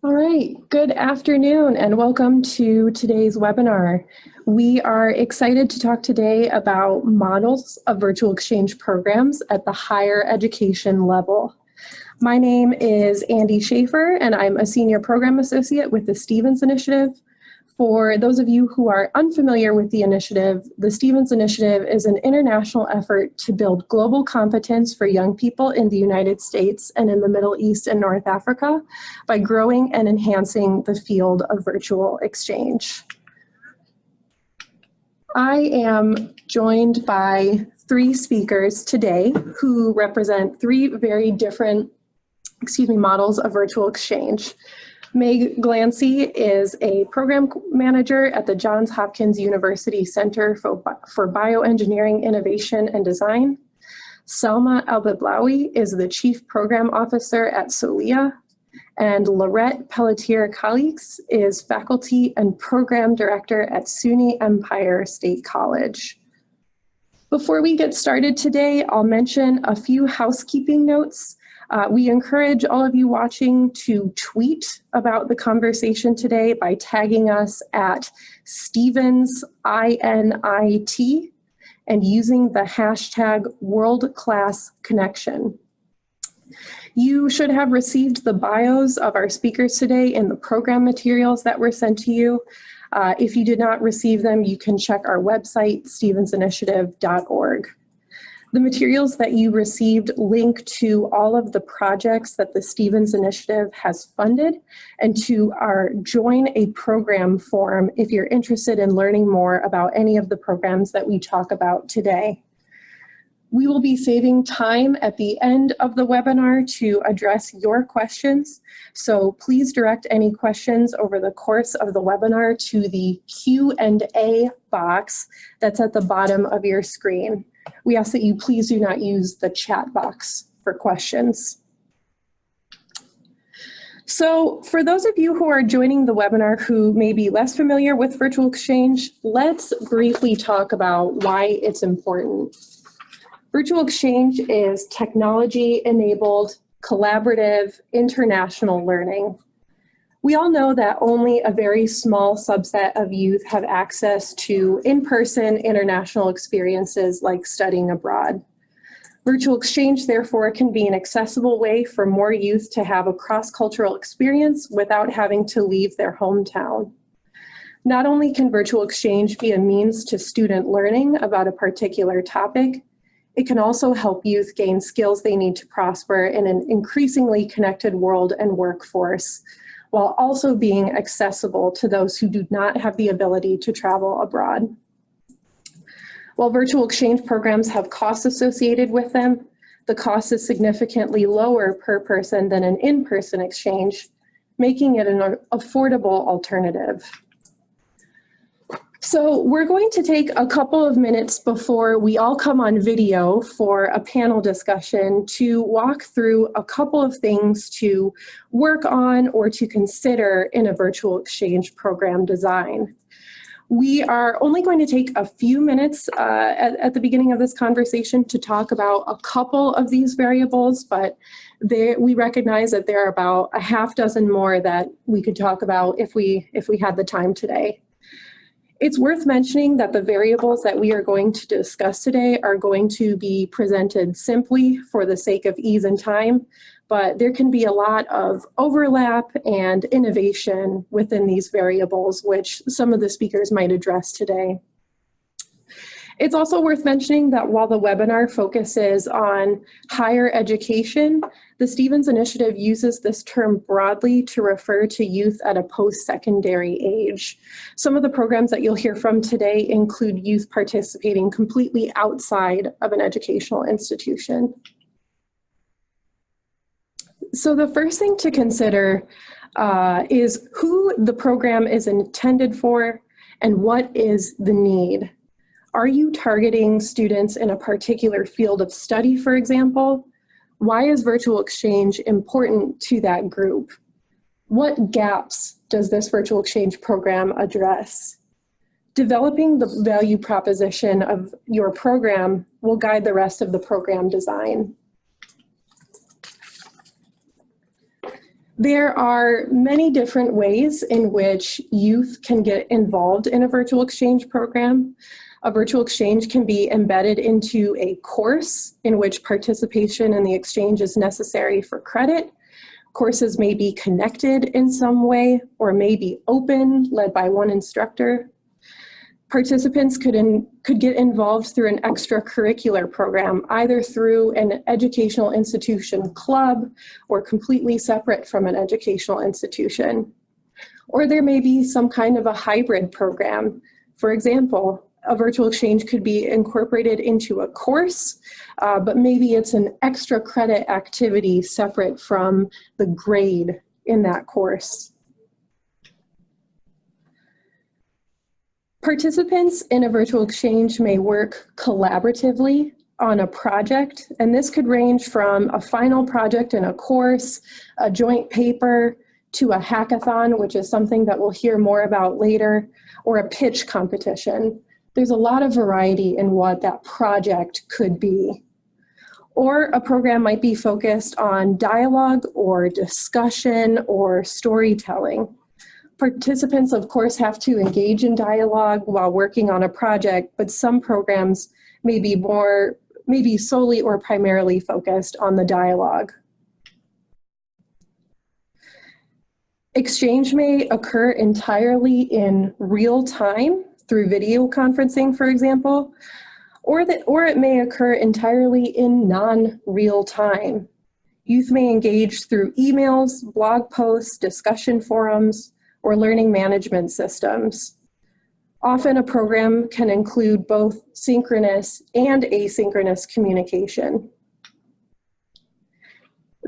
All right, good afternoon and welcome to today's webinar. We are excited to talk today about models of virtual exchange programs at the higher education level. My name is Andy Schaefer and I'm a Senior Program Associate with the Stevens Initiative. For those of you who are unfamiliar with the initiative, the Stevens Initiative is an international effort to build global competence for young people in the United States and in the Middle East and North Africa by growing and enhancing the field of virtual exchange. I am joined by three speakers today who represent three very different, models of virtual exchange. Meg Glancy is a program manager at the Johns Hopkins University Center for Bioengineering Innovation and Design. Selma Albablawi is the Chief Program Officer at SOLIA. And Lorette Pelletier-Calix is Faculty and Program Director at SUNY Empire State College. Before we get started today, I'll mention a few housekeeping notes. We encourage all of you watching to tweet about the conversation today by tagging us at StevensINIT and using the hashtag WorldClassConnection. You should have received the bios of our speakers today in the program materials that were sent to you. If you did not receive them, you can check our website, stevensinitiative.org. The materials that you received link to all of the projects that the Stevens Initiative has funded and to our Join a Program form if you're interested in learning more about any of the programs that we talk about today. We will be saving time at the end of the webinar to address your questions, so please direct any questions over the course of the webinar to the Q&A box that's at the bottom of your screen. We ask that you please do not use the chat box for questions. So for those of you who are joining the webinar who may be less familiar with virtual exchange, let's briefly talk about why it's important. Virtual exchange is technology-enabled, collaborative, international learning. We all know that only a very small subset of youth have access to in-person international experiences like studying abroad. Virtual exchange, therefore, can be an accessible way for more youth to have a cross-cultural experience without having to leave their hometown. Not only can virtual exchange be a means to student learning about a particular topic, it can also help youth gain skills they need to prosper in an increasingly connected world and workforce, while also being accessible to those who do not have the ability to travel abroad. While virtual exchange programs have costs associated with them, the cost is significantly lower per person than an in-person exchange, making it an affordable alternative. So we're going to take a couple of minutes before we all come on video for a panel discussion to walk through a couple of things to work on or to consider in a virtual exchange program design. We are only going to take a few minutes at the beginning of this conversation to talk about a couple of these variables, but we recognize that there are about a half dozen more that we could talk about if we had the time today. It's worth mentioning that the variables that we are going to discuss today are going to be presented simply for the sake of ease and time, but there can be a lot of overlap and innovation within these variables, which some of the speakers might address today. It's also worth mentioning that while the webinar focuses on higher education, the Stevens Initiative uses this term broadly to refer to youth at a post-secondary age. Some of the programs that you'll hear from today include youth participating completely outside of an educational institution. So the first thing to consider is who the program is intended for and what is the need. Are you targeting students in a particular field of study, for example? Why is virtual exchange important to that group? What gaps does this virtual exchange program address? Developing the value proposition of your program will guide the rest of the program design. There are many different ways in which youth can get involved in a virtual exchange program. A virtual exchange can be embedded into a course in which participation in the exchange is necessary for credit. Courses may be connected in some way or may be open, led by one instructor. Participants could get involved through an extracurricular program, either through an educational institution club or completely separate from an educational institution. Or there may be some kind of a hybrid program. For example, a virtual exchange could be incorporated into a course, but maybe it's an extra credit activity separate from the grade in that course. Participants in a virtual exchange may work collaboratively on a project, and this could range from a final project in a course, a joint paper, to a hackathon, which is something that we'll hear more about later, or a pitch competition. There's a lot of variety in what that project could be. Or a program might be focused on dialogue or discussion or storytelling. Participants, of course, have to engage in dialogue while working on a project, but some programs may be solely or primarily focused on the dialogue. Exchange may occur entirely in real time through video conferencing, for example, or it may occur entirely in non-real time. Youth may engage through emails, blog posts, discussion forums, or learning management systems. Often a program can include both synchronous and asynchronous communication.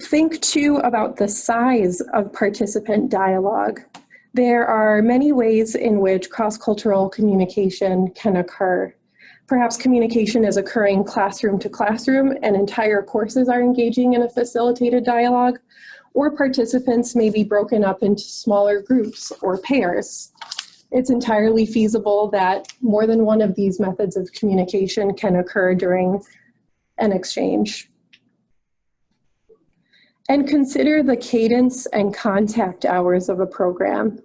Think too about the size of participant dialogue. There are many ways in which cross-cultural communication can occur. Perhaps communication is occurring classroom to classroom and entire courses are engaging in a facilitated dialogue, or participants may be broken up into smaller groups or pairs. It's entirely feasible that more than one of these methods of communication can occur during an exchange. And consider the cadence and contact hours of a program.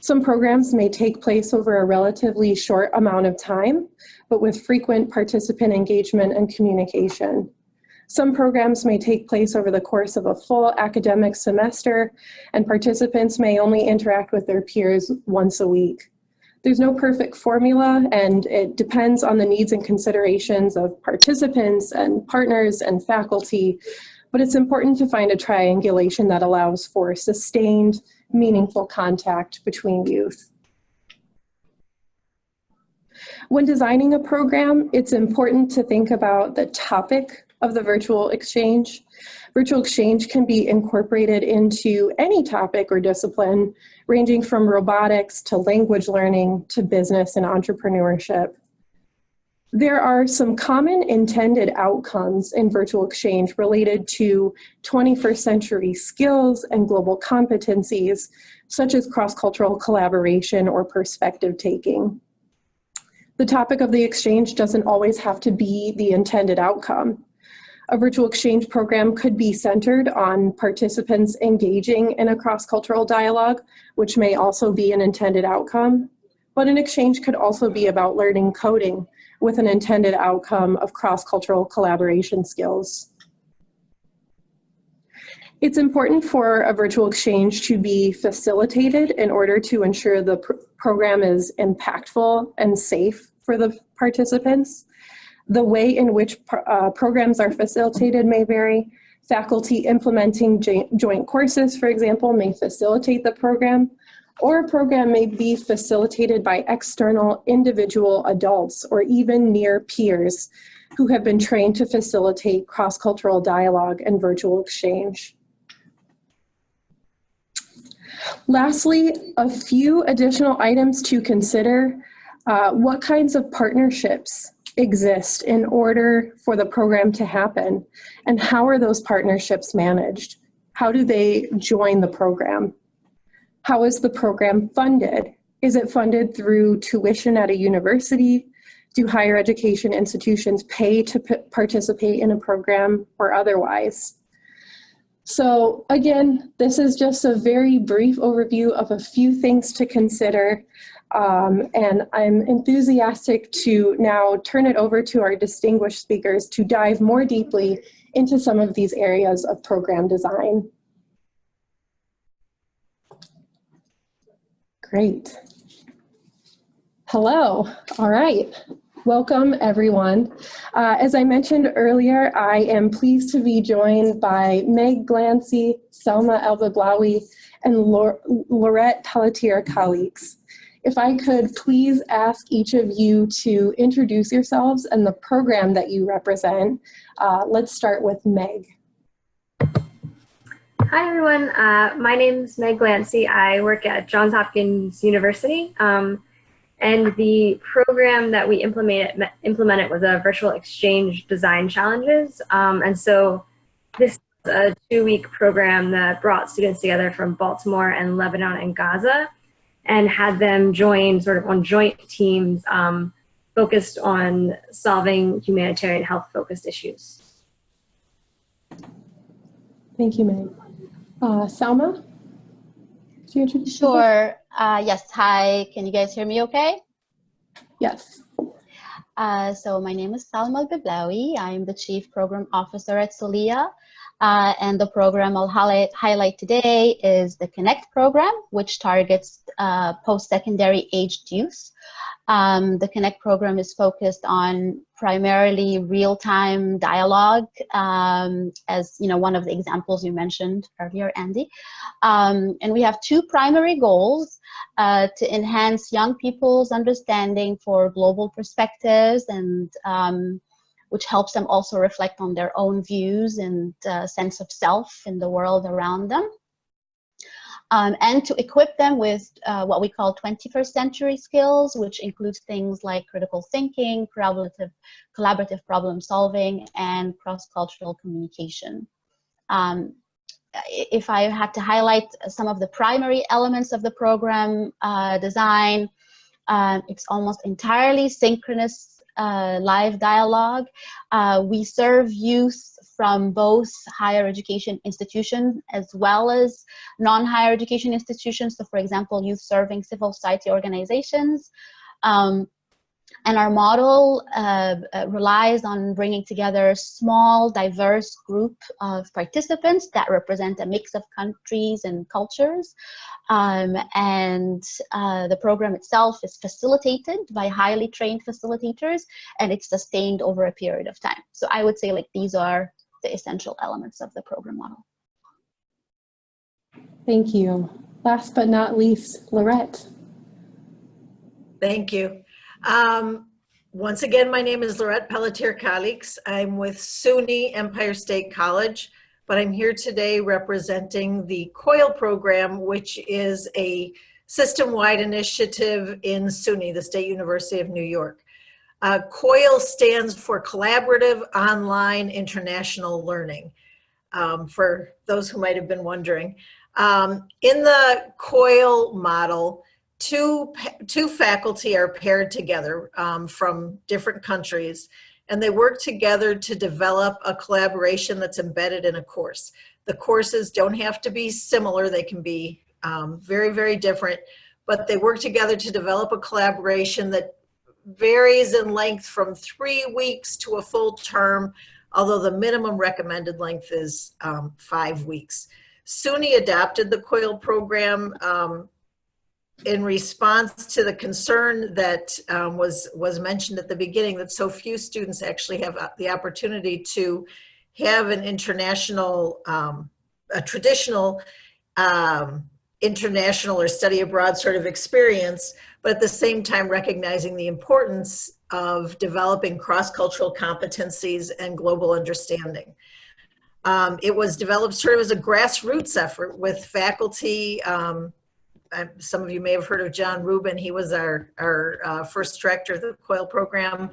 Some programs may take place over a relatively short amount of time, but with frequent participant engagement and communication. Some programs may take place over the course of a full academic semester, and participants may only interact with their peers once a week. There's no perfect formula, and it depends on the needs and considerations of participants and partners and faculty, but it's important to find a triangulation that allows for sustained, meaningful contact between youth. When designing a program, it's important to think about the topic of the virtual exchange. Virtual exchange can be incorporated into any topic or discipline, ranging from robotics to language learning to business and entrepreneurship. There are some common intended outcomes in virtual exchange related to 21st century skills and global competencies, such as cross-cultural collaboration or perspective taking. The topic of the exchange doesn't always have to be the intended outcome. A virtual exchange program could be centered on participants engaging in a cross-cultural dialogue, which may also be an intended outcome. But an exchange could also be about learning coding with an intended outcome of cross-cultural collaboration skills. It's important for a virtual exchange to be facilitated in order to ensure the program is impactful and safe for the participants. The way in which programs are facilitated may vary. Faculty implementing joint courses, for example, may facilitate the program, or a program may be facilitated by external individual adults or even near peers who have been trained to facilitate cross-cultural dialogue and virtual exchange. Lastly, a few additional items to consider. What kinds of partnerships exist in order for the program to happen, and how are those partnerships managed? How do they join the program? How is the program funded? Is it funded through tuition at a university? Do higher education institutions pay to participate in a program or otherwise? So again, this is just a very brief overview of a few things to consider. And I'm enthusiastic to now turn it over to our distinguished speakers to dive more deeply into some of these areas of program design. Great. Hello. All right. Welcome, everyone. As I mentioned earlier, I am pleased to be joined by Meg Glancy, Selma Elbablawi, and Laurette Pelletier-Calix. If I could please ask each of you to introduce yourselves and the program that you represent. Let's start with Meg. Hi, everyone. My name is Meg Glancy. I work at Johns Hopkins University. And the program that we implemented was a virtual exchange design challenges. And so this is a 2-week program that brought students together from Baltimore and Lebanon and Gaza and had them join sort of on joint teams focused on solving humanitarian health-focused issues. Thank you, Meg. Salma? Sure. Yes. Hi. Can you guys hear me okay? Yes. So my name is Salma Elbablawi. I'm the Chief Program Officer at SOLIA. And the program I'll highlight today is the Connect program, which targets post-secondary aged youth. The Connect program is focused on primarily real-time dialogue, as you know, one of the examples you mentioned earlier, Andy. And we have 2 primary goals: to enhance young people's understanding for global perspectives, and which helps them also reflect on their own views and sense of self in the world around them. And to equip them with what we call 21st century skills, which includes things like critical thinking, collaborative problem solving, and cross-cultural communication. If I had to highlight some of the primary elements of the program design, it's almost entirely synchronous live dialogue. We serve youth from both higher education institutions as well as non-higher education institutions. So for example, youth serving civil society organizations. And our model relies on bringing together a small, diverse group of participants that represent a mix of countries and cultures. And the program itself is facilitated by highly trained facilitators, and it's sustained over a period of time. So I would say like these are the essential elements of the program model. Thank you. Last but not least, Laurette. Thank you. Once again, my name is Laurette Pelletier-Calix. I'm with SUNY Empire State College, but I'm here today representing the COIL program, which is a system-wide initiative in SUNY, the State University of New York. COIL stands for Collaborative Online International Learning, for those who might have been wondering. In the COIL model, two faculty are paired together from different countries, and they work together to develop a collaboration that's embedded in a course. The courses don't have to be similar. They can be very, very different, but they work together to develop a collaboration that varies in length from 3 weeks to a full term, although the minimum recommended length is 5 weeks. SUNY adopted the COIL program in response to the concern that was mentioned at the beginning, that so few students actually have the opportunity to have an international, a traditional international or study abroad sort of experience, but at the same time recognizing the importance of developing cross-cultural competencies and global understanding. It was developed sort of as a grassroots effort with faculty. Some of you may have heard of John Rubin. He was our first director of the COIL program,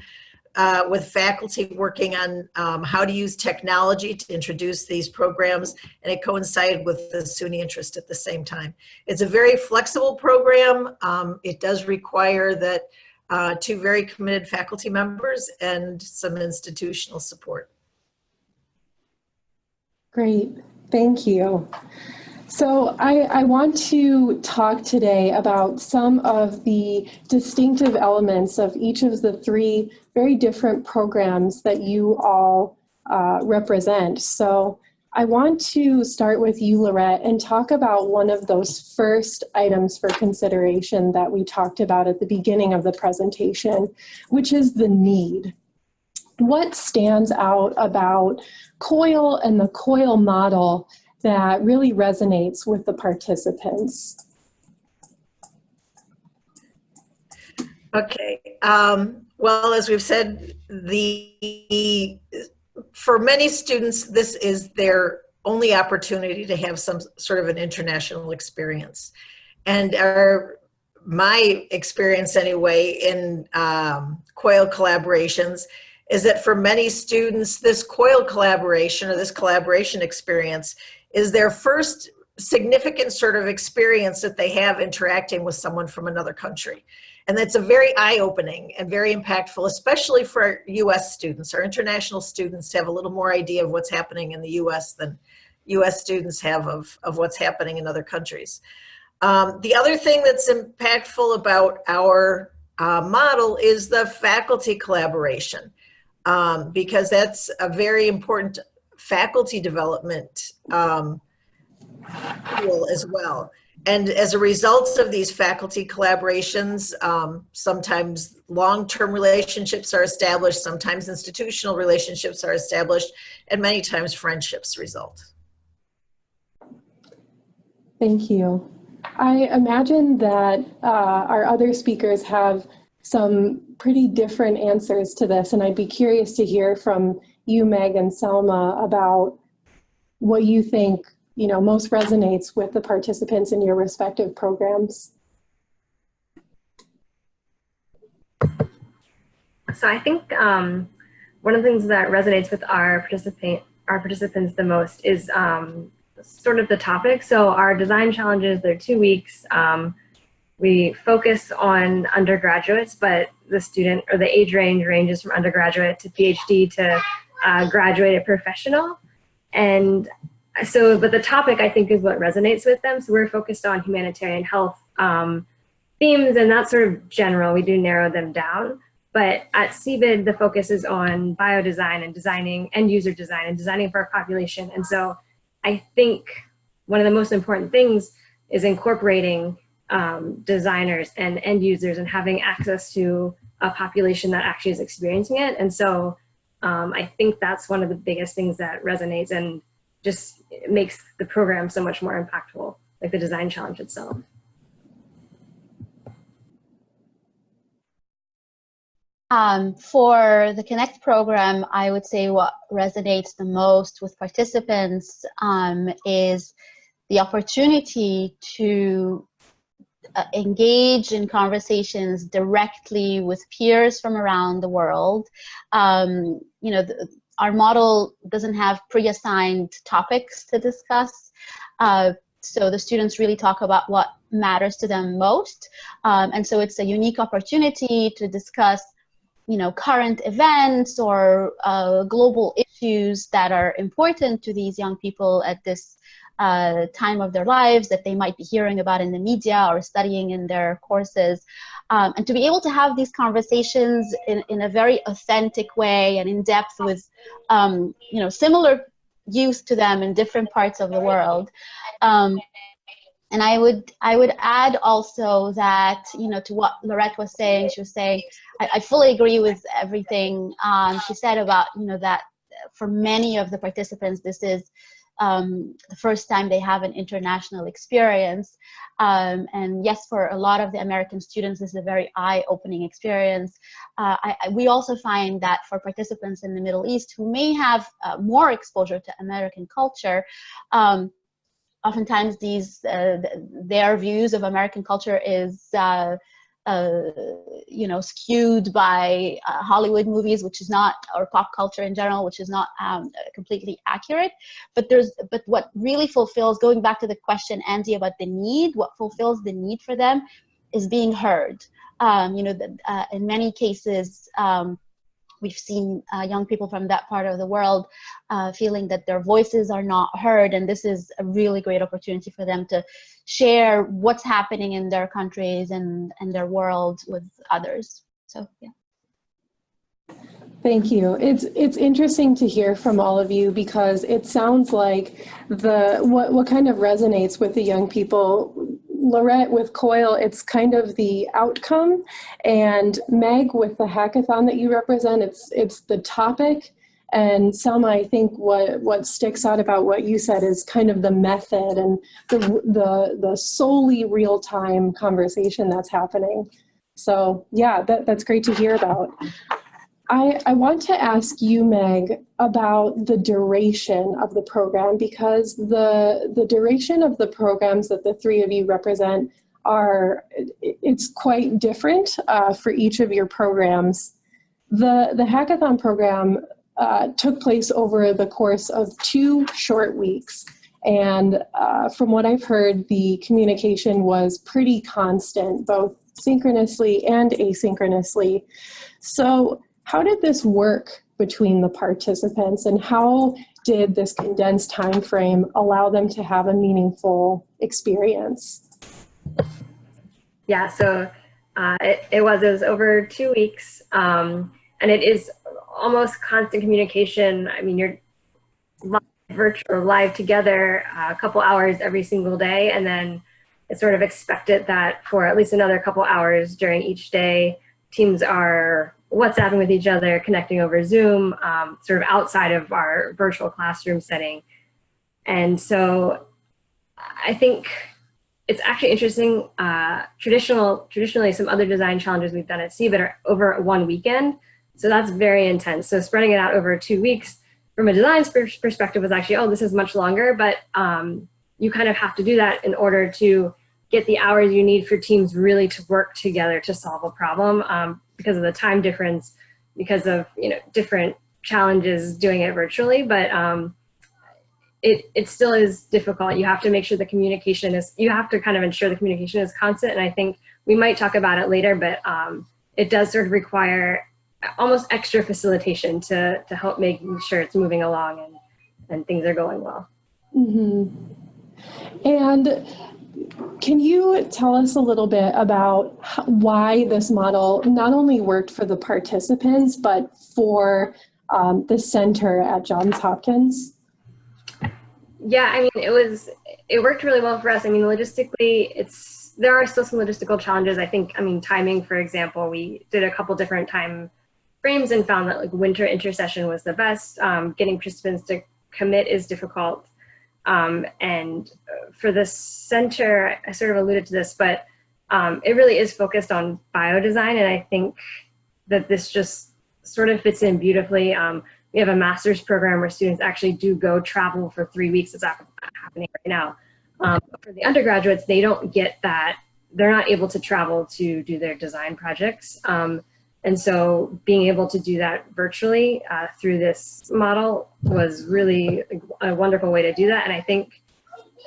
with faculty working on how to use technology to introduce these programs, and it coincided with the SUNY interest at the same time. It's a very flexible program. It does require that 2 very committed faculty members and some institutional support. Great. Thank you. So I want to talk today about some of the distinctive elements of each of the three very different programs that you all represent. So I want to start with you, Lorette, and talk about one of those first items for consideration that we talked about at the beginning of the presentation, which is the need. What stands out about COIL and the COIL model that really resonates with the participants? Okay. Well, as we've said, for many students, this is their only opportunity to have some sort of an international experience. And my experience anyway in COIL collaborations is that for many students, this COIL collaboration or this collaboration experience is their first significant sort of experience that they have interacting with someone from another country. And that's a very eye-opening and very impactful, especially for our US students. Our international students have a little more idea of what's happening in the US than US students have of what's happening in other countries. The other thing that's impactful about our model is the faculty collaboration, because that's a very important faculty development tool as well. And as a result of these faculty collaborations, sometimes long-term relationships are established, sometimes institutional relationships are established, and many times friendships result. Thank you. I imagine that our other speakers have some pretty different answers to this, and I'd be curious to hear from you, Meg and Selma, about what you think most resonates with the participants in your respective programs. So I think one of the things that resonates with our participants the most is sort of the topic. So our design challenges, they're 2 weeks. We focus on undergraduates, but the student or the age range ranges from undergraduate to PhD to graduated professional. And so, but the topic I think is what resonates with them. So we're focused on humanitarian health themes, and that's sort of general. We do narrow them down. But at CBID, the focus is on biodesign and designing end user design and designing for our population. And so I think one of the most important things is incorporating designers and end users and having access to a population that actually is experiencing it. And so I think that's one of the biggest things that resonates and just makes the program so much more impactful, like the design challenge itself. For the Connect program, I would say what resonates the most with participants is the opportunity to engage in conversations directly with peers from around the world. Our model doesn't have pre-assigned topics to discuss. So the students really talk about what matters to them most. And so it's a unique opportunity to discuss current events or global issues that are important to these young people at this time of their lives that they might be hearing about in the media or studying in their courses. And to be able to have these conversations in a very authentic way and in depth with similar youth to them in different parts of the world. And I would add also that, to what Lorette was saying, she was saying, I fully agree with everything she said about, that for many of the participants, this is the first time they have an international experience. And yes, for a lot of the American students, this is a very eye-opening experience. We also find that for participants in the Middle East who may have more exposure to American culture, oftentimes their views of American culture is skewed by Hollywood movies, which is not, or pop culture in general, which is not completely accurate. But what really fulfills, going back to the question, Andy, about the need, what fulfills the need for them is being heard. In many cases, we've seen young people from that part of the world feeling that their voices are not heard, and this is a really great opportunity for them to share what's happening in their countries and their world with others. So yeah. Thank you. It's interesting to hear from all of you, because it sounds like what kind of resonates with the young people. Lorette, with COIL, it's kind of the outcome, and Meg, with the hackathon that you represent, it's the topic. And Selma, I think what sticks out about what you said is kind of the method and the solely real-time conversation that's happening. So yeah, that's great to hear about. I want to ask you, Meg, about the duration of the program, because the duration of the programs that the three of you represent it's quite different for each of your programs. The hackathon program took place over the course of 2 short weeks. And from what I've heard, the communication was pretty constant, both synchronously and asynchronously. So how did this work between the participants, and how did this condensed time frame allow them to have a meaningful experience? Yeah, so it was over 2 weeks, and it is almost constant communication. I mean, you're live together a couple hours every single day, and then it's sort of expected that for at least another couple hours during each day, teams are WhatsApping with each other, connecting over Zoom, sort of outside of our virtual classroom setting. And so I think it's actually interesting. Traditionally, some other design challenges we've done at CBIT are over 1 weekend. So that's very intense. So spreading it out over 2 weeks from a design perspective was actually, oh, this is much longer, but you kind of have to do that in order to get the hours you need for teams really to work together to solve a problem, because of the time difference, because of different challenges doing it virtually. But it still is difficult. You have to make sure the communication is, you have to kind of ensure the communication is constant. And I think we might talk about it later, but it does sort of require almost extra facilitation to help make sure it's moving along and things are going well. Mm-hmm. And can you tell us a little bit about why this model not only worked for the participants, but for the center at Johns Hopkins? Yeah, I mean, it worked really well for us. I mean, logistically, there are still some logistical challenges. I think, timing, for example, we did a couple different time frames and found that like winter intersession was the best. Getting participants to commit is difficult. And for the center, I sort of alluded to this, but it really is focused on biodesign. And I think that this just sort of fits in beautifully. We have a master's program where students actually do go travel for 3 weeks. It's happening right now. For the undergraduates, they don't get that. They're not able to travel to do their design projects. And so being able to do that virtually through this model was really a wonderful way to do that. And I think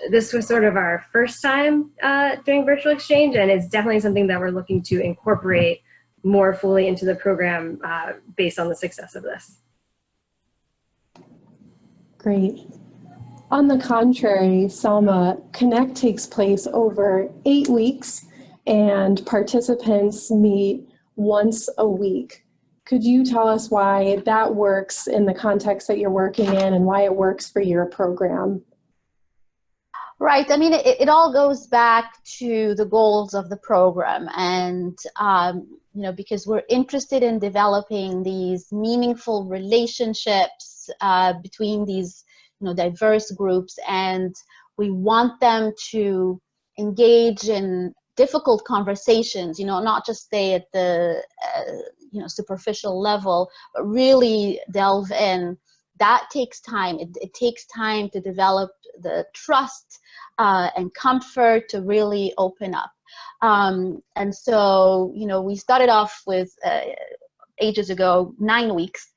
this was sort of our first time doing virtual exchange, and it's definitely something that we're looking to incorporate more fully into the program based on the success of this. Great. On the contrary, Selma, Connect takes place over 8 weeks, and participants meet once a week. Could you tell us why that works in the context that you're working in, and why it works for your program? Right. I mean, it all goes back to the goals of the program, and because we're interested in developing these meaningful relationships between these diverse groups, and we want them to engage in difficult conversations, not just stay at the superficial level, but really delve in. That takes time. It takes time to develop the trust and comfort to really open up. And so, we started off with ages ago 9 weeks.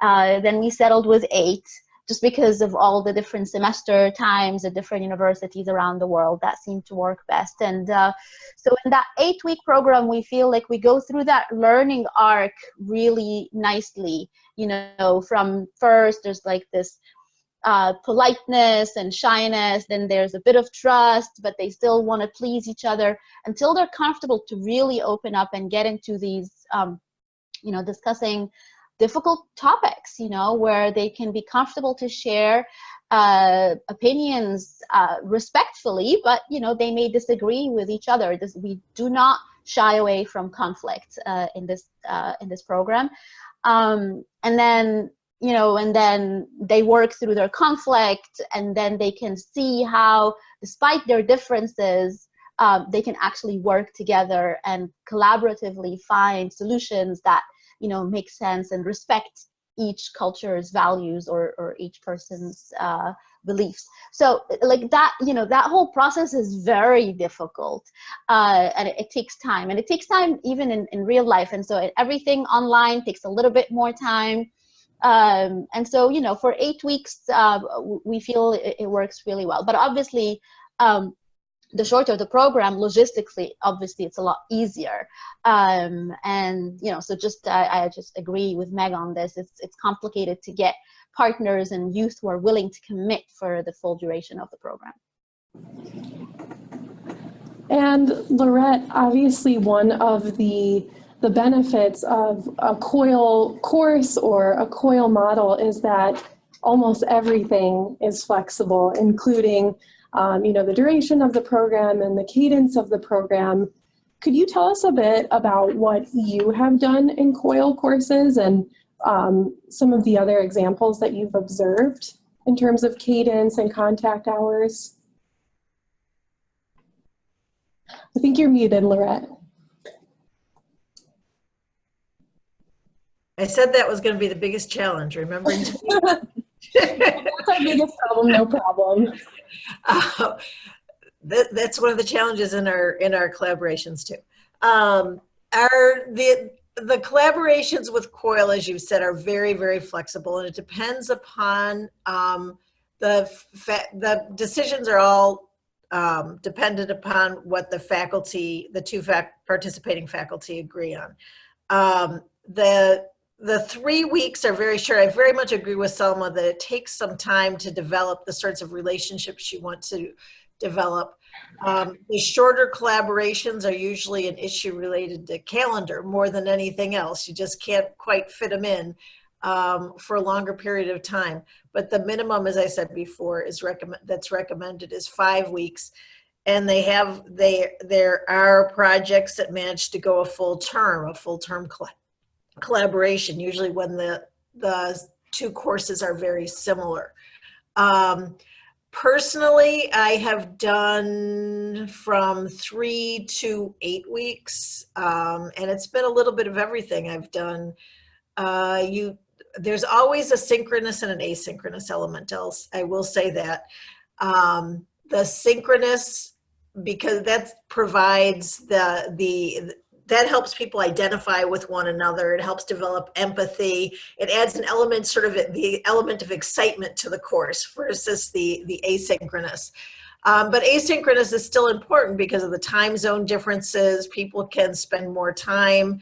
Then we settled with 8. just because of all the different semester times at different universities around the world that seem to work best. And so in that 8-week program, we feel like we go through that learning arc really nicely. You know, from first, there's like this politeness and shyness, then there's a bit of trust, but they still want to please each other until they're comfortable to really open up and get into these, you know, discussing difficult topics, you know, where they can be comfortable to share opinions respectfully, but, you know, they may disagree with each other. We do not shy away from conflict in this program. And then, you know, and then they work through their conflict, and then they can see how, despite their differences, they can actually work together and collaboratively find solutions that, you know, make sense and respect each culture's values or each person's beliefs. So like that, you know, that whole process is very difficult, and it takes time, and it takes time even in real life. And so everything online takes a little bit more time. And so, you know, for 8 weeks, we feel it works really well. But obviously, the shorter the program, logistically, obviously, it's a lot easier. And, you know, so just I just agree with Meg on this. It's complicated to get partners and youth who are willing to commit for the full duration of the program. And Lorette, obviously one of the benefits of a COIL course or a COIL model is that almost everything is flexible, including you know, the duration of the program and the cadence of the program. Could you tell us a bit about what you have done in COIL courses and some of the other examples that you've observed in terms of cadence and contact hours? I think you're muted, Lorette. I said that was going to be the biggest challenge, remembering to That's our biggest problem, no problem. That's one of the challenges in our collaborations too. The collaborations with COIL, as you said, are very, very flexible, and it depends upon the decisions are all dependent upon what the faculty, the two participating faculty agree on. The 3 weeks are very short. I very much agree with Selma that it takes some time to develop the sorts of relationships you want to develop. The shorter collaborations are usually an issue related to calendar more than anything else. You just can't quite fit them in for a longer period of time. But the minimum, as I said before, is that's recommended is 5 weeks. And there are projects that manage to go a full term collaboration, usually when the two courses are very similar. Personally, I have done from 3 to 8 weeks, and it's been a little bit of everything I've done. There's always a synchronous and an asynchronous element. I will say that. The synchronous, because that provides that helps people identify with one another. It helps develop empathy. It adds an element, sort of the element of excitement to the course versus the asynchronous. But asynchronous is still important because of the time zone differences. People can spend more time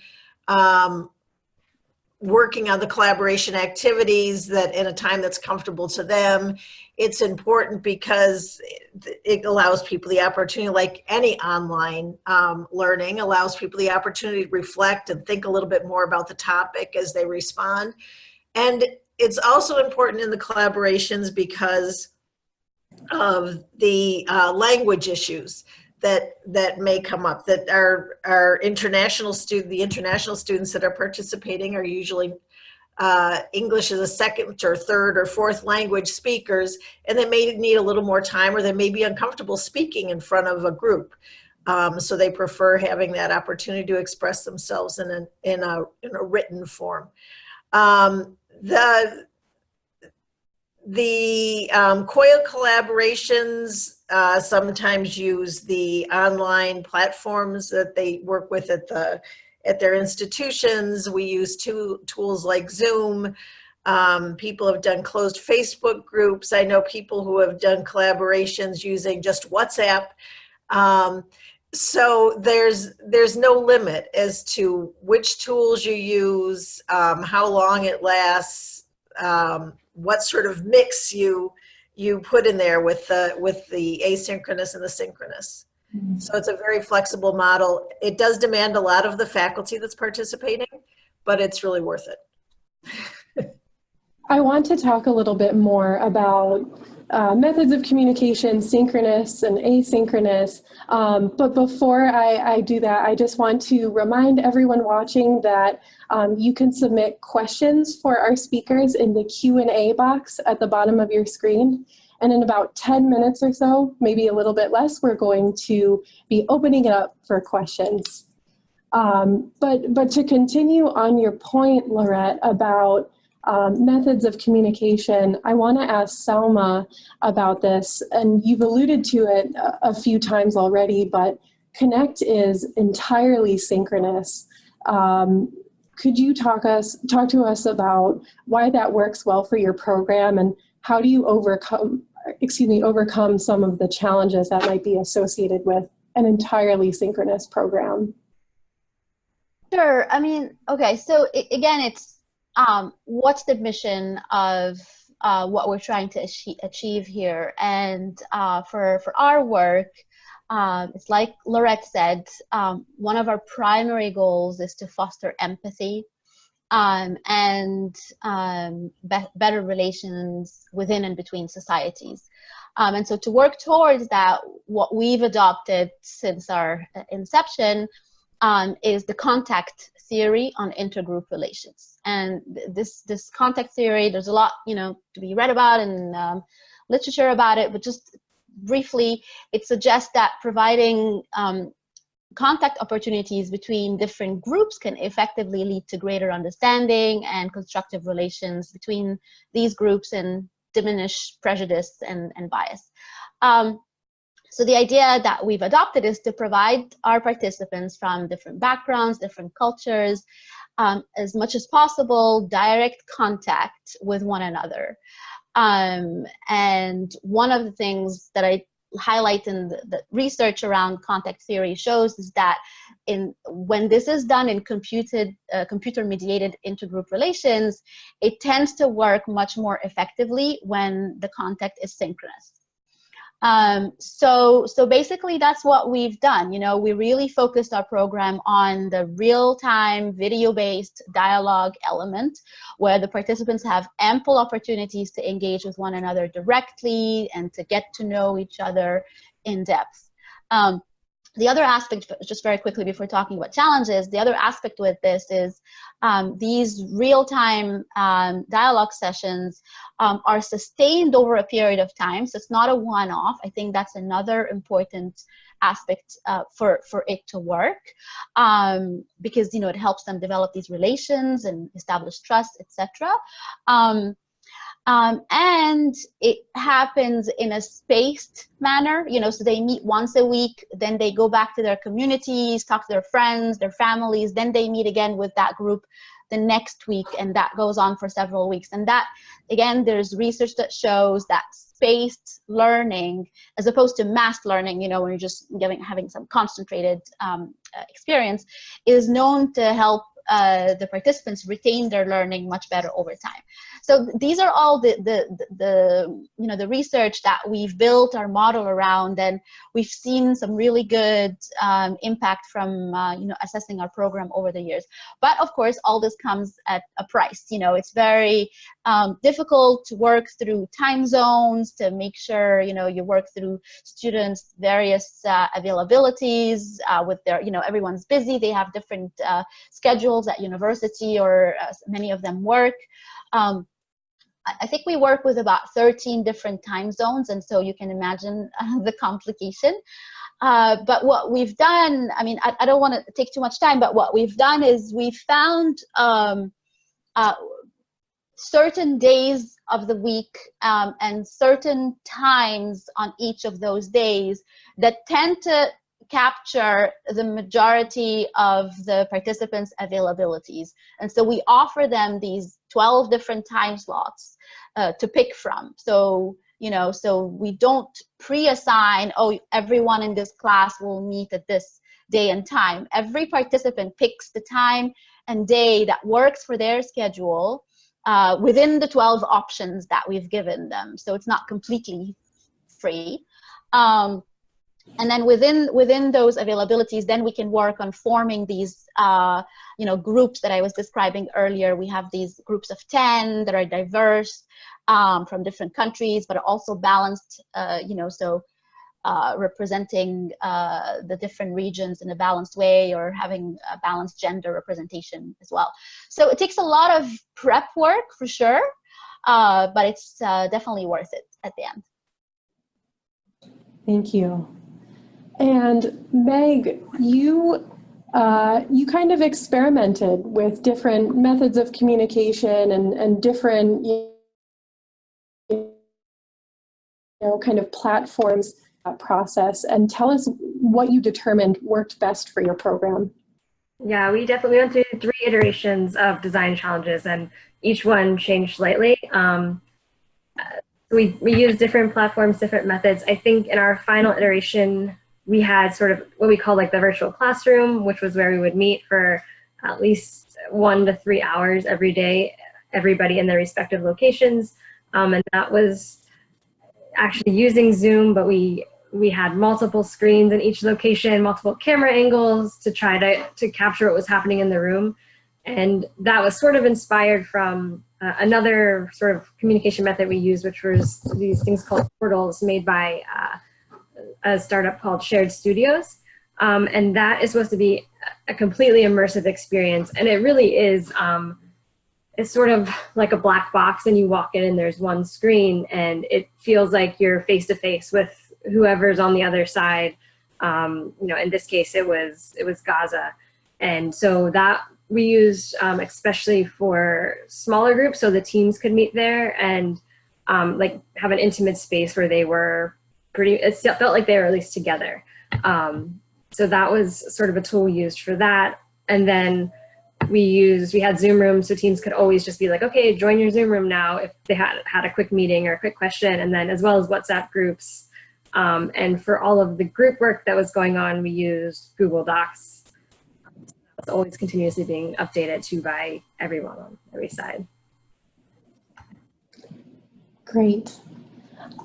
working on the collaboration activities that in a time that's comfortable to them. It's important because it allows people the opportunity, like any online learning, allows people the opportunity to reflect and think a little bit more about the topic as they respond. And it's also important in the collaborations because of the language issues that may come up, that our international students that are participating are usually English as a second or third or fourth language speakers, and they may need a little more time, or they may be uncomfortable speaking in front of a group. So they prefer having that opportunity to express themselves in a written form. The COIL collaborations sometimes use the online platforms that they work with at their institutions. We use tools like Zoom. People have done closed Facebook groups. I know people who have done collaborations using just WhatsApp. So there's no limit as to which tools you use, how long it lasts, what sort of mix you put in there with the asynchronous and the synchronous. So it's a very flexible model. It does demand a lot of the faculty that's participating, but it's really worth it. I want to talk a little bit more about methods of communication, synchronous and asynchronous. But before I do that, I just want to remind everyone watching that you can submit questions for our speakers in the Q&A box at the bottom of your screen. And in about 10 minutes or so, maybe a little bit less, we're going to be opening it up for questions. But to continue on your point, Laurette, about methods of communication, I want to ask Selma about this, and you've alluded to it a few times already, but Connect is entirely synchronous. Could you talk to us about why that works well for your program, and how do you overcome some of the challenges that might be associated with an entirely synchronous program? Sure. I mean, okay, so again, it's what's the mission of what we're trying to achieve here? And for our work, it's like Laurette said, one of our primary goals is to foster empathy and better relations within and between societies. And so to work towards that, what we've adopted since our inception is the contact theory on intergroup relations. And this contact theory, there's a lot, to be read about and literature about it, but just briefly, it suggests that providing contact opportunities between different groups can effectively lead to greater understanding and constructive relations between these groups and diminish prejudice and bias. So the idea that we've adopted is to provide our participants from different backgrounds, different cultures, as much as possible, direct contact with one another. And one of the things that I highlight in the research around contact theory shows is that when this is done in computer-mediated intergroup relations, it tends to work much more effectively when the contact is synchronous. So basically that's what we've done. We really focused our program on the real-time video-based dialogue element, where the participants have ample opportunities to engage with one another directly and to get to know each other in depth. The other aspect, just very quickly before talking about challenges, the other aspect with this is these real-time dialogue sessions are sustained over a period of time, so it's not a one-off. I think that's another important aspect for it to work, because it helps them develop these relations and establish trust, etc. And it happens in a spaced manner, so they meet once a week, then they go back to their communities, talk to their friends, their families, then they meet again with that group the next week, and that goes on for several weeks. And that, again, there's research that shows that spaced learning, as opposed to mass learning, when you're just having some concentrated experience, is known to help the participants retain their learning much better over time. So these are all the research that we've built our model around, and we've seen some really good impact from assessing our program over the years. But of course, all this comes at a price. It's very difficult to work through time zones, to make sure you work through students' various availabilities with their everyone's busy, they have different schedules at university, or many of them work. I think we work with about 13 different time zones, and so you can imagine the complication. But what we've done, I don't want to take too much time, but what we've done is we've found certain days of the week and certain times on each of those days that tend to capture the majority of the participants' availabilities. And so we offer them these 12 different time slots to pick from. So, so we don't pre-assign, oh, everyone in this class will meet at this day and time. Every participant picks the time and day that works for their schedule within the 12 options that we've given them. So it's not completely free. And then within those availabilities, then we can work on forming these, groups that I was describing earlier. We have these groups of 10 that are diverse from different countries, but also balanced, representing the different regions in a balanced way, or having a balanced gender representation as well. So it takes a lot of prep work for sure, but it's definitely worth it at the end. Thank you. And Meg, you kind of experimented with different methods of communication and different, kind of platforms process. And tell us what you determined worked best for your program. Yeah, we definitely went through 3 iterations of design challenges, and each one changed slightly. We used different platforms, different methods. I think in our final iteration, we had sort of what we call like the virtual classroom, which was where we would meet for at least 1 to 3 hours every day, everybody in their respective locations. And that was actually using Zoom, but we had multiple screens in each location, multiple camera angles to try to capture what was happening in the room. And that was sort of inspired from another sort of communication method we used, which was these things called portals made by a startup called Shared Studios. And that is supposed to be a completely immersive experience. And it really is, it's sort of like a black box, and you walk in and there's one screen, and it feels like you're face to face with whoever's on the other side. In this case, it was Gaza. And so that we used especially for smaller groups, so the teams could meet there and like have an intimate space where they were it felt like they were at least together. So that was sort of a tool we used for that. And then we had Zoom rooms, so teams could always just be like, okay, join your Zoom room now if they had a quick meeting or a quick question, and then as well as WhatsApp groups. And for all of the group work that was going on, we used Google Docs. It's always continuously being updated to by everyone on every side. Great.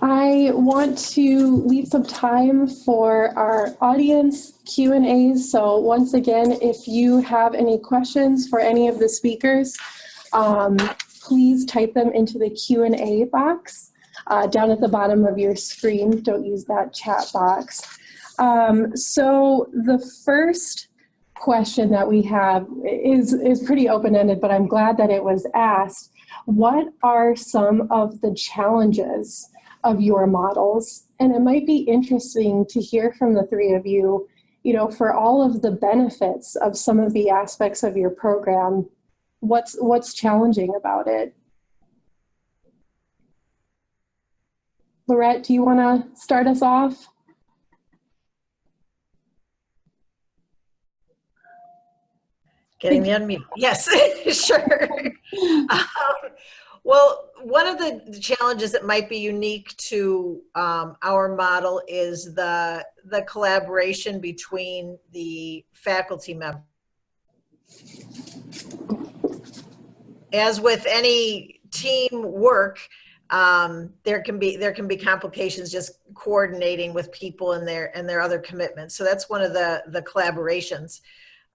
I want to leave some time for our audience Q&As. So once again, if you have any questions for any of the speakers, please type them into the Q&A box down at the bottom of your screen. Don't use that chat box. So the first question that we have is pretty open-ended, but I'm glad that it was asked. What are some of the challenges of your models? And it might be interesting to hear from the 3 of you, for all of the benefits of some of the aspects of your program, what's challenging about it? Lorette, do you want to start us off? Getting the unmute. Yes, sure. Well, one of the challenges that might be unique to our model is the collaboration between the faculty members. As with any team work, there can be complications just coordinating with people and their other commitments. So that's one of the collaborations.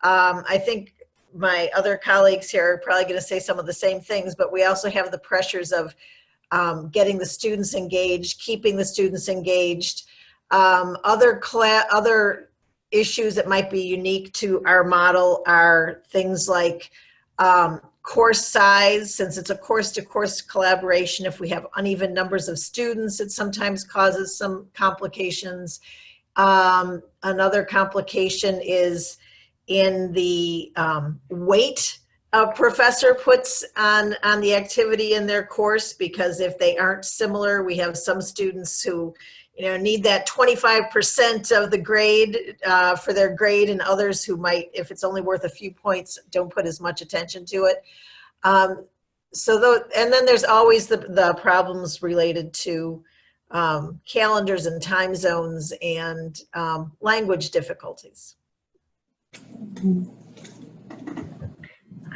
I think my other colleagues here are probably going to say some of the same things, but we also have the pressures of getting the students engaged, keeping the students engaged. Other issues that might be unique to our model are things like course size. Since it's a course-to-course collaboration, if we have uneven numbers of students, it sometimes causes some complications. Another complication is in the weight a professor puts on the activity in their course, because if they aren't similar, we have some students who need that 25% of the grade for their grade, and others who might, if it's only worth a few points, don't put as much attention to it. and then there's always the problems related to calendars and time zones and language difficulties.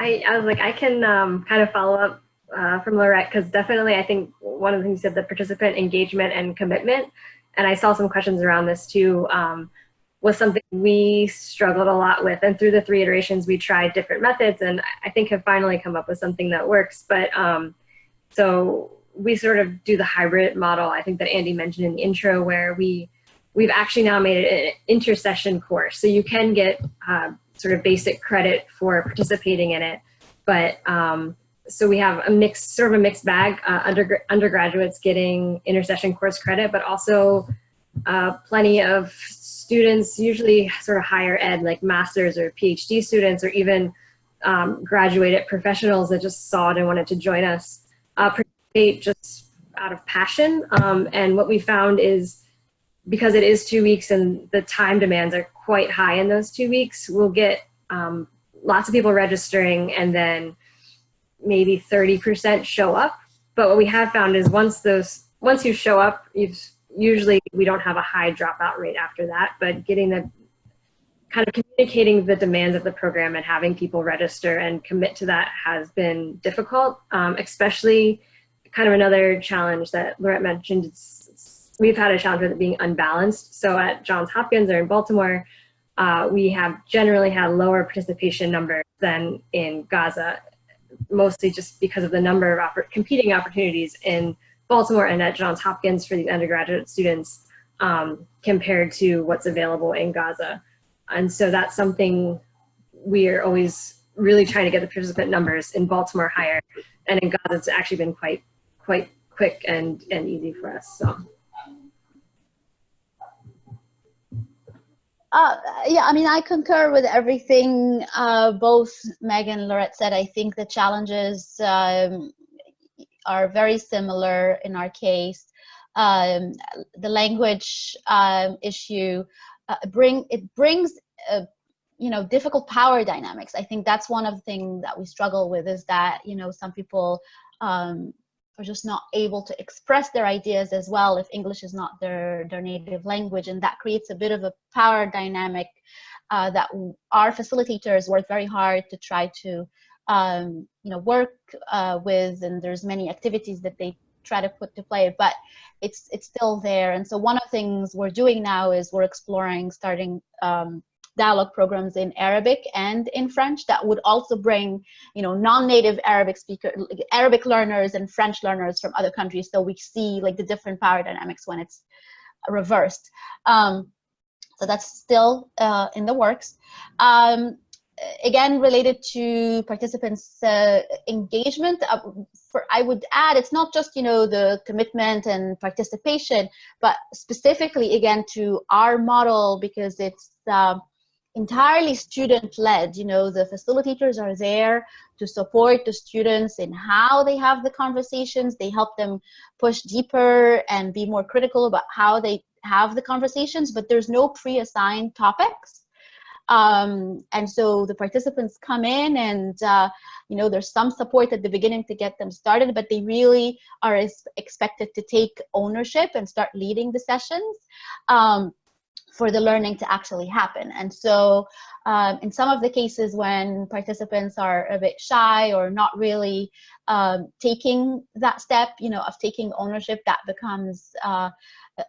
I was like, I can kind of follow up from Lorette, because definitely I think one of the things you said, the participant engagement and commitment, and I saw some questions around this too, was something we struggled a lot with. And through the 3 iterations, we tried different methods, and I think have finally come up with something that works. But so we sort of do the hybrid model, I think that Andy mentioned in the intro, where we've actually now made it an intersession course. So you can get sort of basic credit for participating in it. But so we have a mixed bag, undergraduates getting intersession course credit, but also plenty of students, usually sort of higher ed, like master's or PhD students, or even graduated professionals that just saw it and wanted to join us, participate just out of passion. And what we found is, because it is 2 weeks and the time demands are quite high in those 2 weeks, we'll get lots of people registering, and then maybe 30% show up. But what we have found is once you show up, usually we don't have a high dropout rate after that, but getting the kind of communicating the demands of the program and having people register and commit to that has been difficult, especially kind of another challenge that Lorette mentioned. We've had a challenge with it being unbalanced. So at Johns Hopkins or in Baltimore, we have generally had lower participation numbers than in Gaza, mostly just because of the number of competing opportunities in Baltimore and at Johns Hopkins for these undergraduate students compared to what's available in Gaza. And so that's something we are always really trying to get the participant numbers in Baltimore higher. And in Gaza, it's actually been quite quick and easy for us. So. Yeah, I mean, I concur with everything both Meg and Lorette said. I think the challenges are very similar in our case. The language issue brings difficult power dynamics. I think that's one of the things that we struggle with, is that some people are just not able to express their ideas as well if English is not their native language, and that creates a bit of a power dynamic that our facilitators work very hard to try to work with, and there's many activities that they try to put to play, but it's still there. And so one of the things we're doing now is we're exploring starting dialogue programs in Arabic and in French that would also bring non-native Arabic learners and French learners from other countries, so we see like the different power dynamics when it's reversed. So that's still in the works. Again, related to participants' engagement, I would add, it's not just the commitment and participation, but specifically again to our model, because it's entirely student-led. The facilitators are there to support the students in how they have the conversations. They help them push deeper and be more critical about how they have the conversations, but there's no pre-assigned topics. And so the participants come in and, there's some support at the beginning to get them started, but they really are expected to take ownership and start leading the sessions for the learning to actually happen. And so in some of the cases when participants are a bit shy or not really taking that step, of taking ownership, that becomes a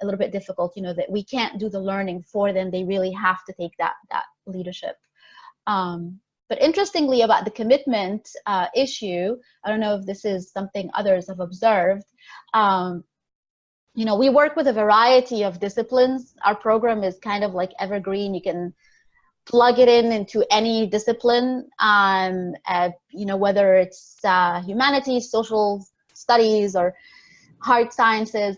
little bit difficult, that we can't do the learning for them. They really have to take that leadership. But interestingly, about the commitment issue, I don't know if this is something others have observed. We work with a variety of disciplines. Our program is kind of like evergreen. You can plug it into any discipline, whether it's humanities, social studies, or hard sciences.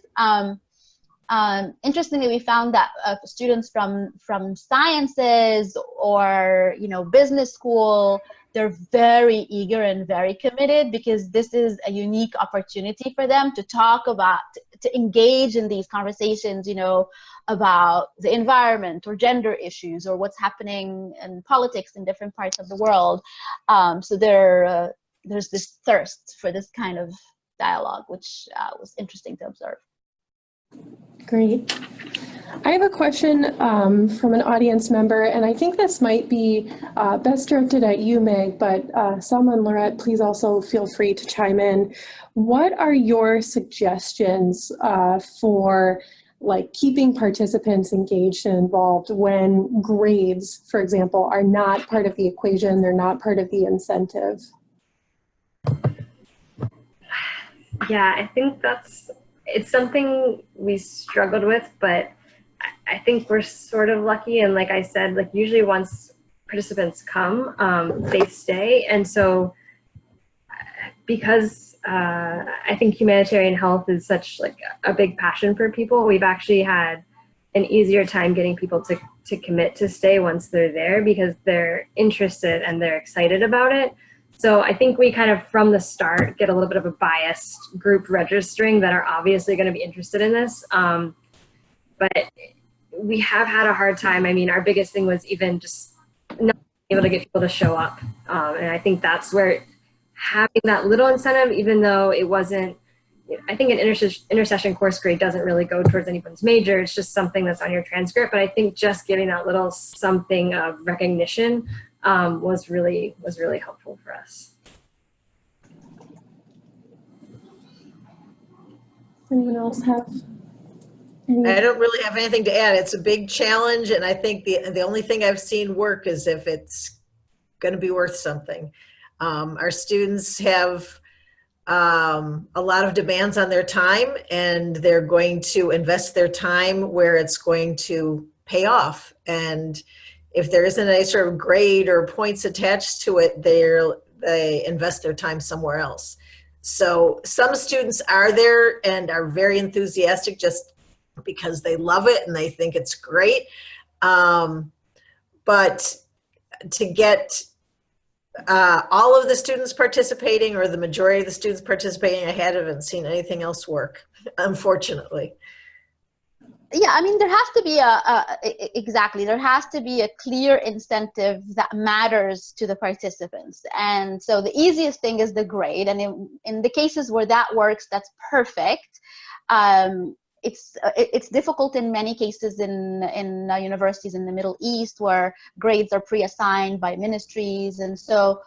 Interestingly, we found that students from sciences or business school, they're very eager and very committed, because this is a unique opportunity for them to talk about, to engage in these conversations, about the environment or gender issues or what's happening in politics in different parts of the world. So they're there's this thirst for this kind of dialogue, which was interesting to observe. Great. I have a question from an audience member, and I think this might be best directed at you, Meg, but Selma and Lorette, please also feel free to chime in. What are your suggestions for like keeping participants engaged and involved when grades, for example, are not part of the equation, they're not part of the incentive? Yeah, I think it's something we struggled with, but I think we're sort of lucky. And like I said, like usually once participants come, they stay. And so because I think humanitarian health is such like a big passion for people, we've actually had an easier time getting people to commit to stay once they're there because they're interested and they're excited about it. So I think we kind of from the start get a little bit of a biased group registering that are obviously going to be interested in this. But we have had a hard time. I mean, our biggest thing was even just not being able to get people to show up. And I think that's where having that little incentive, even though it wasn't, I think an intercession course grade doesn't really go towards anyone's major. It's just something that's on your transcript. But I think just giving that little something of recognition was really helpful for us. Anyone else have? I don't really have anything to add. It's a big challenge, and I think the only thing I've seen work is if it's going to be worth something. Our students have a lot of demands on their time, and they're going to invest their time where it's going to pay off. And if there isn't any sort of grade or points attached to it, they invest their time somewhere else. So some students are there and are very enthusiastic just because they love it and they think it's great. But to get all of the students participating or the majority of the students participating, I haven't seen anything else work, unfortunately. Yeah, I mean, there has to be exactly, there has to be a clear incentive that matters to the participants. And so the easiest thing is the grade. And in the cases where that works, that's perfect. It's difficult in many cases in universities in the Middle East where grades are pre-assigned by ministries. And so,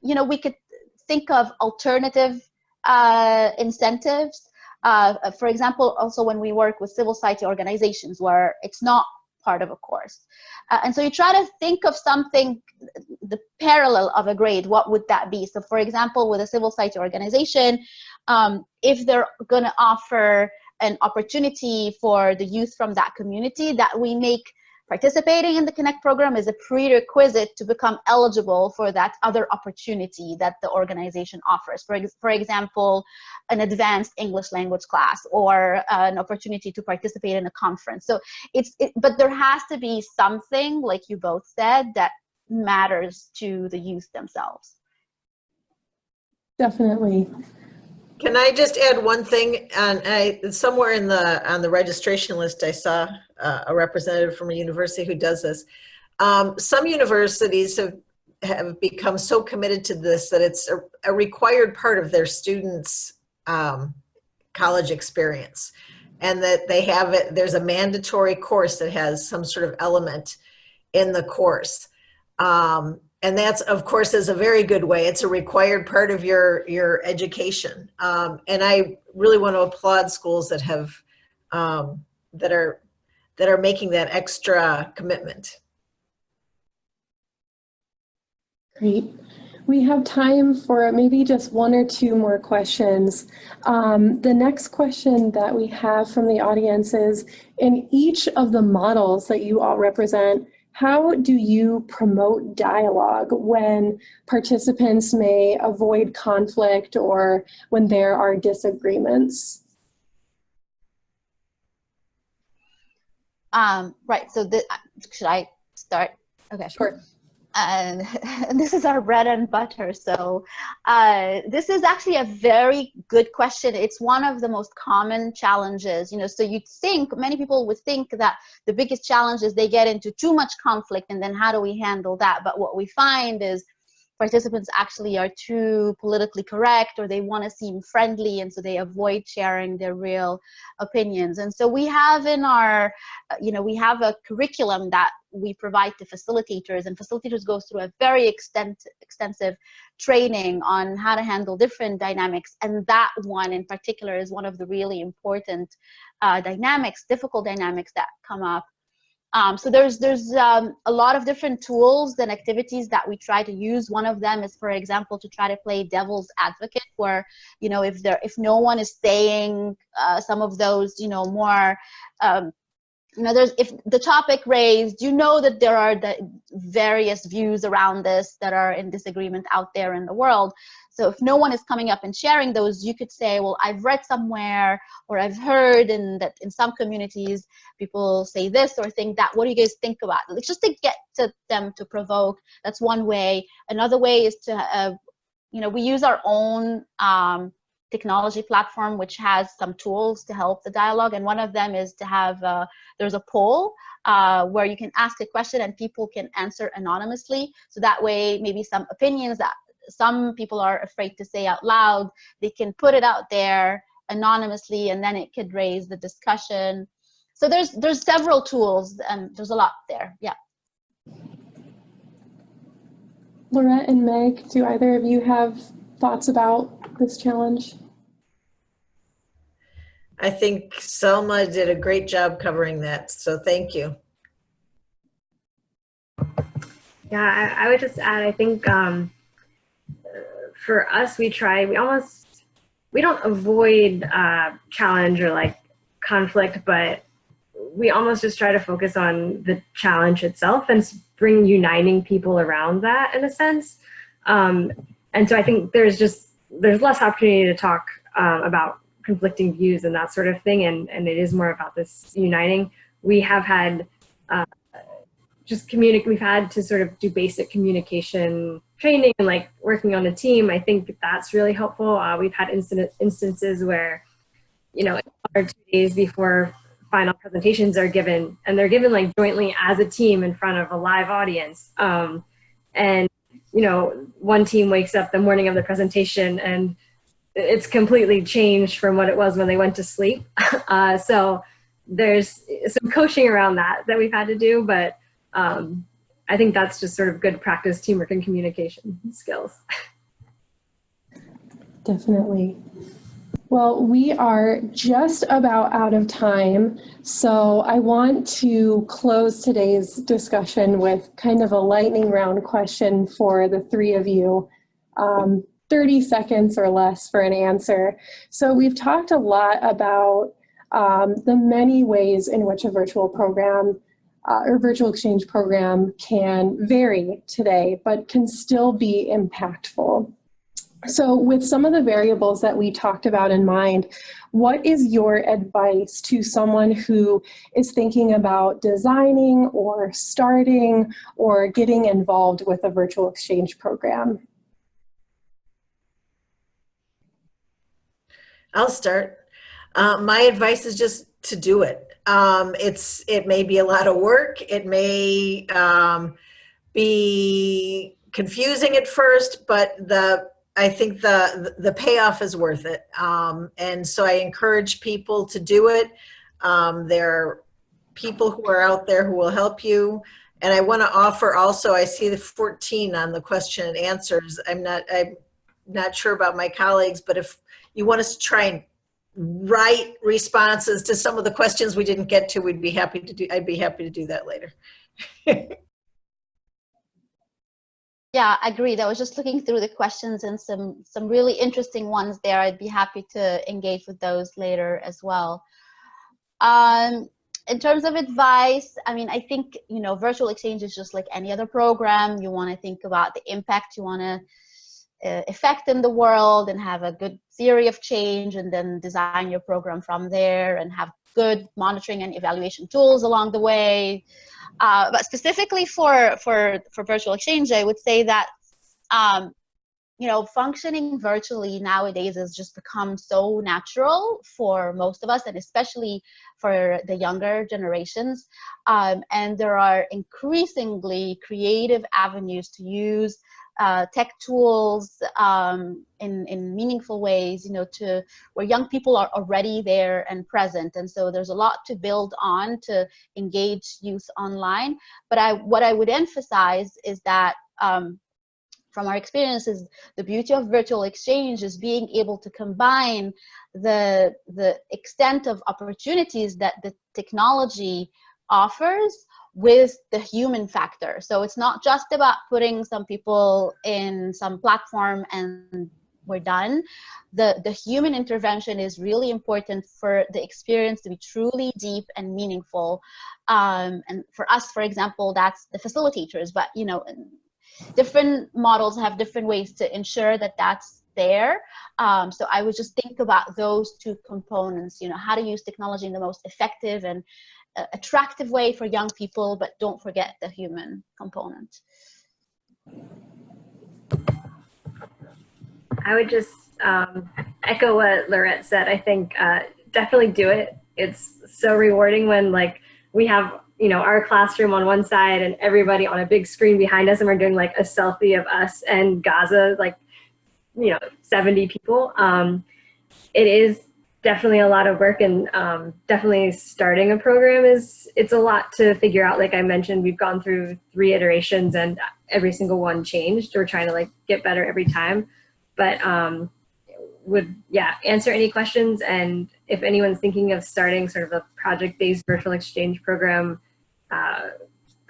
you know, we could think of alternative incentives. For example, also when we work with civil society organizations where it's not part of a course. And so you try to think of something, the parallel of a grade, what would that be? So for example, with a civil society organization, if they're going to offer an opportunity for the youth from that community, that we make participating in the Connect program is a prerequisite to become eligible for that other opportunity that the organization offers. For example, an advanced English language class or an opportunity to participate in a conference. So but there has to be something, like you both said, that matters to the youth themselves. Definitely. Can I just add one thing? Somewhere on the registration list, I saw a representative from a university who does this. Some universities have become so committed to this that it's a required part of their students' college experience, and that they have it. There's a mandatory course that has some sort of element in the course. And that's, of course, is a very good way. It's a required part of your education. And I really want to applaud schools that have that are making that extra commitment. Great. We have time for maybe just one or two more questions. The next question that we have from the audience is, in each of the models that you all represent, how do you promote dialogue when participants may avoid conflict or when there are disagreements? Right, so should I start? Okay, sure. And this is our bread and butter. So this is actually a very good question. It's one of the most common challenges, you know, so you'd think, many people would think that the biggest challenge is they get into too much conflict and then how do we handle that? But what we find is participants actually are too politically correct, or they want to seem friendly, and so they avoid sharing their real opinions. And so we have in our, we have a curriculum that we provide to facilitators, and facilitators go through a very extensive training on how to handle different dynamics. And that one in particular is one of the really important difficult dynamics that come up. So there's a lot of different tools and activities that we try to use. One of them is, for example, to try to play devil's advocate, where, if no one is saying some of those, more, if the topic raised, that there are the various views around this that are in disagreement out there in the world. So if no one is coming up and sharing those, you could say, well, I've read somewhere, or I've heard that in some communities, people say this or think that. What do you guys think about it? Just to get to them to provoke. That's one way. Another way is to, we use our own technology platform, which has some tools to help the dialogue. And one of them is to have, there's a poll where you can ask a question and people can answer anonymously. So that way, maybe some opinions that some people are afraid to say out loud, they can put it out there anonymously, and then it could raise the discussion. So there's several tools, and there's a lot there. Yeah. Laurette and Meg, do either of you have thoughts about this challenge? I think Selma did a great job covering that, so thank you. Yeah, I would just add, I think for us, we don't avoid challenge or like conflict, but we almost just try to focus on the challenge itself and bring uniting people around that in a sense. And so I think there's less opportunity to talk about conflicting views and that sort of thing, and it is more about this uniting. We have had we've had to sort of do basic communication training and like working on a team. I think that's really helpful. We've had instances where, 1 or 2 days before final presentations are given, and they're given like jointly as a team in front of a live audience. And, one team wakes up the morning of the presentation and it's completely changed from what it was when they went to sleep. So there's some coaching around that we've had to do, but I think that's just sort of good practice, teamwork and communication skills. Definitely. Well, we are just about out of time, so I want to close today's discussion with kind of a lightning round question for the three of you. 30 seconds or less for an answer. So we've talked a lot about the many ways in which a virtual program or virtual exchange program can vary today, but can still be impactful. So with some of the variables that we talked about in mind, what is your advice to someone who is thinking about designing or starting or getting involved with a virtual exchange program? I'll start. My advice is just to do it. It may be a lot of work. It may be confusing at first, but I think the payoff is worth it. And so I encourage people to do it. There are people who are out there who will help you. And I want to offer also, I see the 14 on the question and answers. I'm not sure about my colleagues, but if you want us to try and write responses to some of the questions we didn't get to, I'd be happy to do that later. Yeah, agreed. I was just looking through the questions and some really interesting ones there. I'd be happy to engage with those later as well. In terms of advice, I mean, I think, virtual exchange is just like any other program. You want to think about the impact you want to effect in the world and have a good theory of change, and then design your program from there and have good monitoring and evaluation tools along the way. But specifically for virtual exchange, I would say that you know, functioning virtually nowadays has just become so natural for most of us, and especially for the younger generations. And there are increasingly creative avenues to use tech tools in meaningful ways, you know, to where young people are already there and present. And so there's a lot to build on to engage youth online. But what I would emphasize is that from our experiences, the beauty of virtual exchange is being able to combine the extent of opportunities that the technology offers with the human factor. So it's not just about putting some people in some platform and we're done. The human intervention is really important for the experience to be truly deep and meaningful. And for us, for example, that's the facilitators, but you know, different models have different ways to ensure that that's there. So I would just think about those two components, you know, how to use technology in the most effective and attractive way for young people, but don't forget the human component. I would just echo what Lorette said. I think definitely do it. It's so rewarding when like we have, you know, our classroom on one side and everybody on a big screen behind us, and we're doing like a selfie of us and Gaza, like, you know, 70 people. It is definitely a lot of work, and definitely starting a program it's a lot to figure out. Like I mentioned, we've gone through 3 iterations and every single one changed. We're trying to like get better every time, but would answer any questions. And if anyone's thinking of starting sort of a project-based virtual exchange program,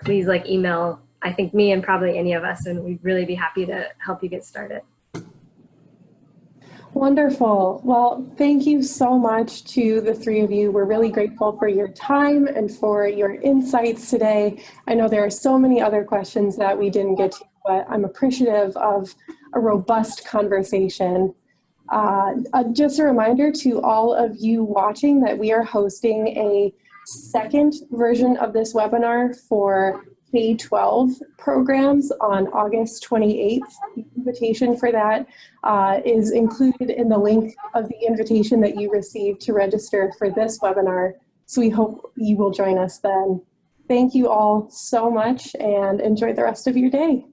please like email, I think, me and probably any of us, and we'd really be happy to help you get started. Wonderful. Well, thank you so much to the 3 of you. We're really grateful for your time and for your insights today. I know there are so many other questions that we didn't get to, but I'm appreciative of a robust conversation. Just a reminder to all of you watching that we are hosting a second version of this webinar for K-12 programs on August 28th. The invitation for that is included in the link of the invitation that you received to register for this webinar. So we hope you will join us then. Thank you all so much and enjoy the rest of your day.